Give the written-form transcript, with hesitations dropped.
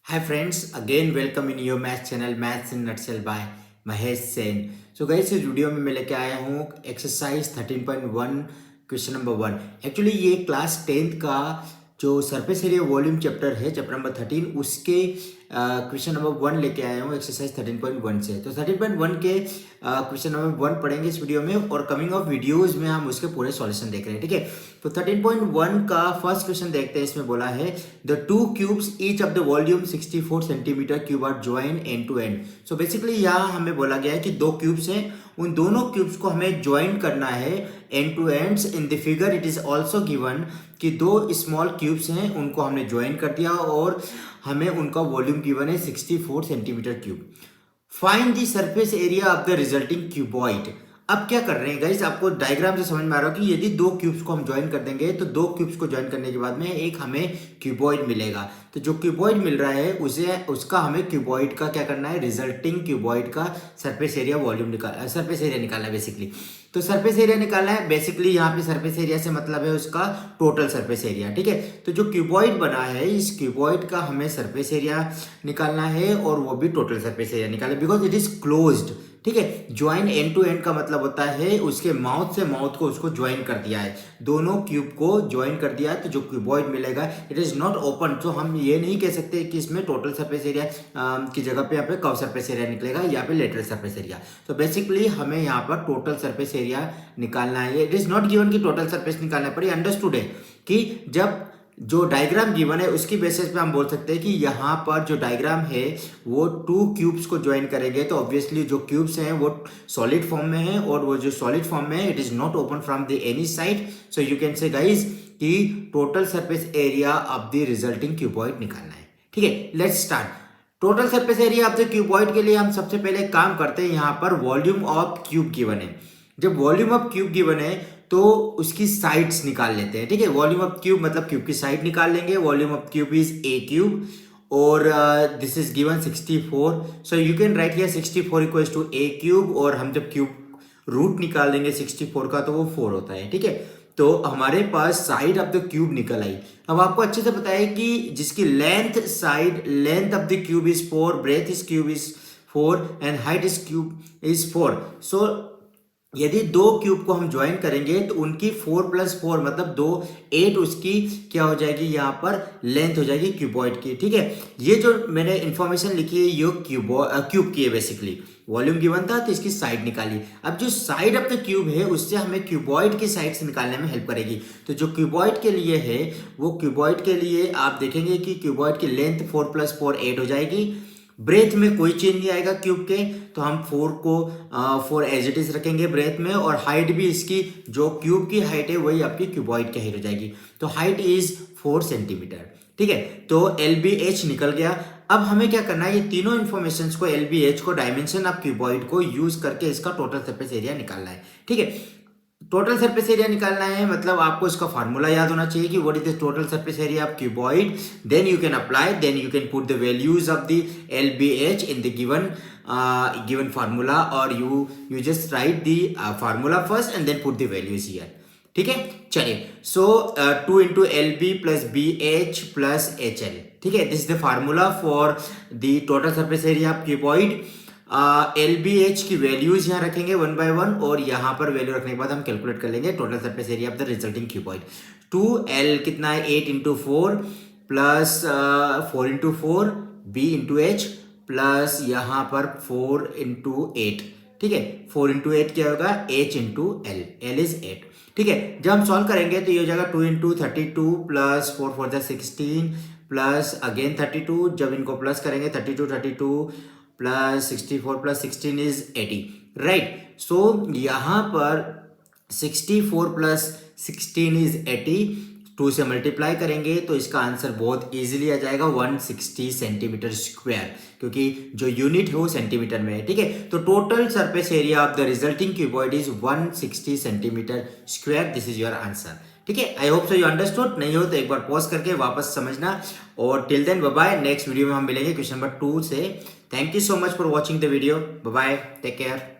Hi friends, again welcome in your math channel Maths in Nutshell by Mahesh Sen. So guys इस video में मैं लेके आया हूँ एक्सरसाइज 13.1 क्वेश्चन नंबर 1। एक्चुअली ये क्लास 10th का जो सरफेस एरिया वॉल्यूम चैप्टर है, चैप्टर नंबर 13, उसके क्वेश्चन नंबर 1 लेके आया हूँ एक्सरसाइज 13.1 से। तो 13.1 के क्वेश्चन नंबर 1 पढ़ेंगे इस वीडियो में, और कमिंग ऑफ वीडियोज में हम उसके पूरे सॉल्यूशन देख रहे हैं। ठीक है, तो 13.1 का फर्स्ट क्वेश्चन देखते हैं। इसमें बोला है the two cubes each of the volume 64 centimetre cube are join end to end. So basically यहाँ हमें बोला गया है कि दो क्यूब्स हैं, उन दोनों क्यूब्स को हमें ज्वाइन करना है and two ends. In the figure it is also given कि दो स्मॉल क्यूब्स हैं, उनको हमने ज्वाइन कर दिया और हमें उनका वॉल्यूम गिवन है 64 centimetre cube. Find the surface area of the resulting cuboid. अब क्या कर रहे हैं गाइस, आपको डायग्राम से समझ में आ रहा हो कि यदि दो क्यूब्स को हम ज्वाइन कर देंगे तो दो क्यूब्स को ज्वाइन करने के बाद में एक हमें क्यूबॉइड मिलेगा। तो जो क्यूबॉइड मिल रहा है उसे उसका हमें क्यूबॉइड का क्या करना है, रिजल्टिंग क्यूबॉइड का सरफेस एरिया वॉल्यूम निकालना, सरफेस एरिया निकालना है बेसिकली। तो सरफेस एरिया निकालना है बेसिकली, यहाँ पे सरफेस एरिया से मतलब है उसका टोटल सरफेस एरिया। ठीक है, तो जो क्यूबॉइड बना है इस क्यूबॉइड का हमें सरफेस एरिया निकालना है और वो भी टोटल सरफेस एरिया निकालना है, बिकॉज इट इज क्लोज्ड। ठीक है, ज्वाइन एंड टू एंड का मतलब होता है उसके माउथ से माउथ को उसको ज्वाइन कर दिया है, दोनों क्यूब को ज्वाइन कर दिया है, तो जो क्यूबॉइड मिलेगा इट इज नॉट ओपन। तो हम ये नहीं कह सकते कि इसमें टोटल सरफेस एरिया की जगह पे यहाँ पे कर्व सरफेस एरिया निकलेगा, यहाँ पे लेटरल सरफेस एरिया। तो बेसिकली हमें यहाँ पर टोटल सरफेस एरिया निकालना है। इट इज नॉट गिवन कि टोटल सरफेस निकालना है, पर ये अंडरस्टूड है कि जब जो डायग्राम गिवन है उसकी बेसिस पे हम बोल सकते हैं कि यहाँ पर जो डायग्राम है वो टू क्यूब्स को ज्वाइन करेंगे, तो ऑब्वियसली जो क्यूब्स हैं वो सॉलिड फॉर्म में है, और वो जो सॉलिड फॉर्म में है it is not open from the any side. So you can say guys कि total surface area of the resulting cuboid निकालना है। ठीक है, let's start. Total surface area of the cuboid के लिए हम सबसे पहले काम करते हैं, यहाँ पर वॉल्यूम ऑफ क्यूब गिवन है। जब वॉल्यूम ऑफ क्यूब गिवन है तो उसकी साइड्स निकाल लेते हैं। ठीक है, वॉल्यूम ऑफ क्यूब मतलब क्यूब की साइड निकाल लेंगे। Volume of cube is a cube और this is given 64। So you can write here 64 equals to a cube, और हम जब क्यूब रूट निकाल देंगे 64 का तो वो 4 होता है। ठीक है, तो हमारे पास साइड ऑफ द क्यूब निकल आई। अब आपको अच्छे से पता है कि जिसकी length of the cube is 4, breadth is cube is 4 and height is cube is 4। So यदि दो क्यूब को हम ज्वाइन करेंगे तो उनकी 4 + 4 मतलब 2 8 उसकी क्या हो जाएगी, यहाँ पर लेंथ हो जाएगी क्यूबॉइड की। ठीक है, ये जो मैंने इंफॉर्मेशन लिखी है ये क्यूब की है। बेसिकली वॉल्यूम गिवन था तो इसकी साइड निकाली। अब जो साइड ऑफ द क्यूब है उससे हमें क्यूबॉइड की साइड से निकालने में हेल्प करेगी। तो जो क्यूबॉइड के लिए है वो क्यूबॉइड के लिए आप देखेंगे कि क्यूबॉइड की लेंथ 4 + 4 8 हो जाएगी। ब्रेथ में कोई चेंज नहीं आएगा क्यूब के, तो हम 4 एज इट इज रखेंगे ब्रेथ में, और हाइट भी इसकी जो क्यूब की हाइट है वही आपकी क्यूबॉइड की हाइट हो जाएगी। तो हाइट इज 4 सेंटीमीटर। ठीक है, तो LBH निकल गया। अब हमें क्या करना है, ये तीनों इंफॉर्मेशन को LBH को डायमेंशन ऑफ क्यूबॉइड को यूज करके इसका टोटल सरफेस एरिया निकालना है। ठीक है, टोटल सरफेस एरिया निकालना है मतलब आपको इसका फार्मूला याद होना चाहिए कि what is the total surface area of cuboid. Then you can apply, then you can put the values of the LBH in the given formula, और you just write the formula first and then put the values here. ठीक है, चलिए। सो 2 × LB + BH + HL। ठीक है, this is the formula for the total surface area of cuboid. LBH की values यहाँ रखेंगे 1 by 1, और यहाँ पर वैल्यू रखने के बाद हम कैलकुलेट कर लेंगे total surface area of the resulting cuboid. 2L कितना है, 8 × 4 प्लस 4 × 4 B × H प्लस यहाँ पर 4 × 8। ठीक है, 4 × 8 क्या होगा, H × L, L इज 8। ठीक है, जब हम सॉल्व करेंगे तो ये हो जाएगा 2 × 32 प्लस 4 × 16 प्लस अगेन 32। जब इनको प्लस करेंगे 32 प्लस 64 प्लस 16 इज 80। राइट, सो यहाँ पर 64 प्लस 16 इज 80, 2 से मल्टीप्लाई करेंगे तो इसका आंसर बहुत इजीली आ जाएगा 160 सेंटीमीटर स्क्वायर, क्योंकि जो यूनिट है वो सेंटीमीटर में है। ठीक है, तो total surface area of the resulting cuboid is 160 centimetre square. This is your answer. ठीक है, I hope so you understood. नहीं हो तो एक बार पॉज करके वापस समझना, और till then bye bye. Next video में हम मिलेंगे क्वेश्चन नंबर 2 से। Thank you so much for watching the video. Bye bye, take care.